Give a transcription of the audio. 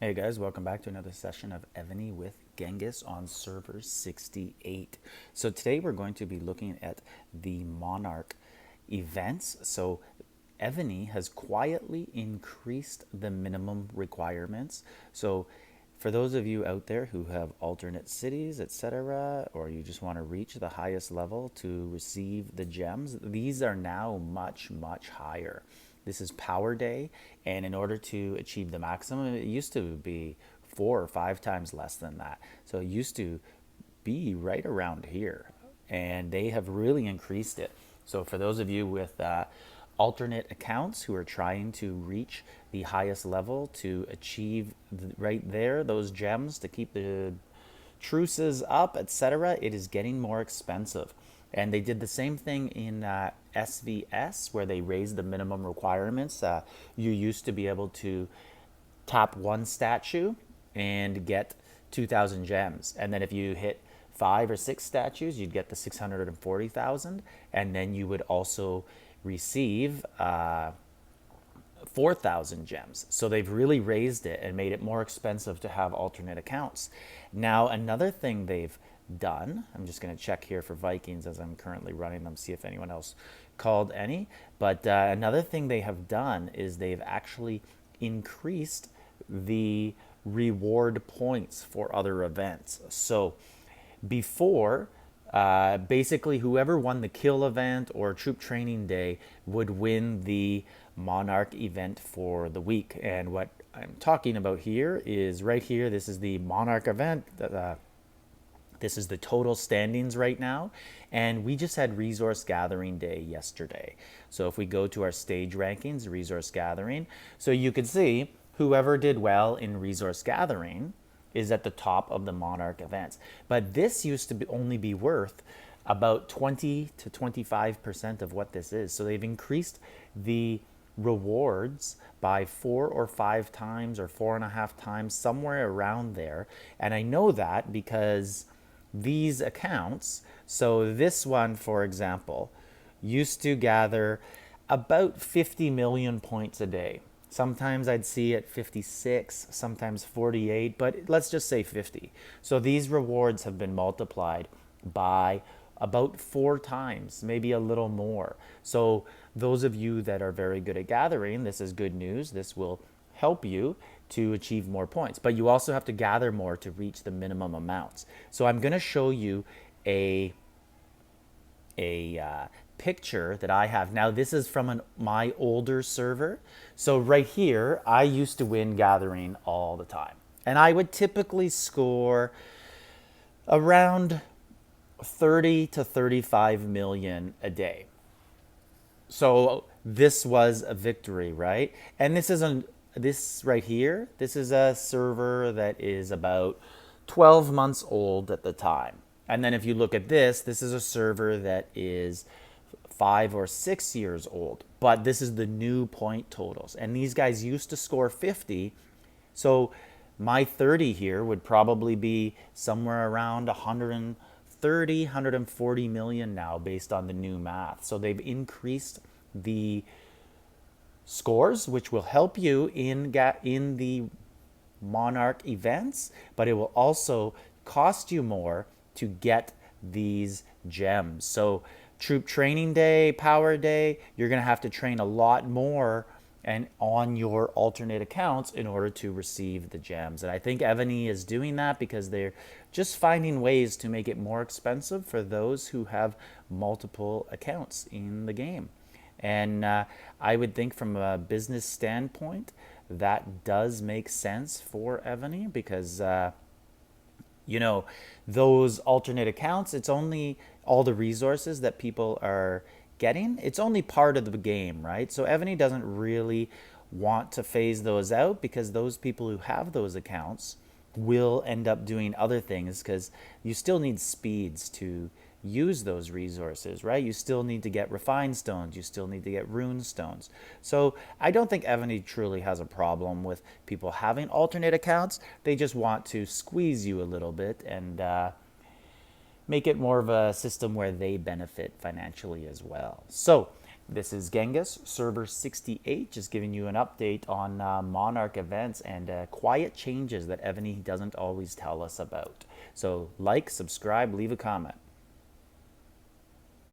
Hey guys, welcome back to another session of Evony with Genghis on server 68. So today we're going to be looking at the monarch events. So Evony has quietly increased the minimum requirements. So for those of you out there who have alternate cities, etc., or you just want to reach the highest level to receive the gems, these are now much, much higher. This is power day, and in order to achieve the maximum, it used to be 4 or 5 times less than that. So it used to be right around here, and they have really increased it. So for those of you with alternate accounts who are trying to reach the highest level to achieve right there those gems to keep the truces up, etc., it is getting more expensive. And they did the same thing in SVS, where they raised the minimum requirements. You used to be able to tap one statue and get 2,000 gems. And then if you hit 5 or 6 statues, you'd get the 640,000. And then you would also receive 4,000 gems. So they've really raised it and made it more expensive to have alternate accounts. Now, another thing they've done, I'm just going to check here for Vikings as I'm currently running them, see if anyone else called any. But another thing they have done is they've actually increased the reward points for other events. So before, basically whoever won the kill event or troop training day would win the monarch event for the week. And what I'm talking about here is right here, this is the monarch event. This is the total standings right now. And we just had resource gathering day yesterday. So if we go to our stage rankings, resource gathering, so you can see whoever did well in resource gathering is at the top of the monarch events. But this used to only be worth about 20 to 25% of what this is. So they've increased the rewards by 4 or 5 times or 4.5 times, somewhere around there. And I know that because these accounts, so this one, for example, used to gather about 50 million points a day. Sometimes I'd see it 56, sometimes 48, but let's just say 50. So these rewards have been multiplied by about 4 times, maybe a little more. So those of you that are very good at gathering, this is good news. This will help you to achieve more points. But you also have to gather more to reach the minimum amounts. So I'm going to show you a picture that I have. Now, this is from my older server. So right here, I used to win gathering all the time. And I would typically score around 30 to 35 million a day. So this was a victory, right? And this right here, this is a server that is about 12 months old at the time. And then if you look at this is a server that is 5 or 6 years old. But this is the new point totals. And these guys used to score 50. So my 30 here would probably be somewhere around 130, 140 million now based on the new math. So they've increased the scores, which will help you in the monarch events, but it will also cost you more to get these gems. So troop training day, power day, you're going to have to train a lot more and on your alternate accounts in order to receive the gems. And I think Evony is doing that because they're just finding ways to make it more expensive for those who have multiple accounts in the game. And I would think from a business standpoint, that does make sense for Evony because those alternate accounts, it's only all the resources that people are getting. It's only part of the game, right? So Evony doesn't really want to phase those out because those people who have those accounts will end up doing other things because you still need speeds to use those resources, right? You still need to get refined stones. You still need to get rune stones. So I don't think Evony truly has a problem with people having alternate accounts. They just want to squeeze you a little bit and make it more of a system where they benefit financially as well. So This is Genghis, server 68, just giving you an update on Monarch events and quiet changes that Evony doesn't always tell us about. So like, subscribe, leave a comment.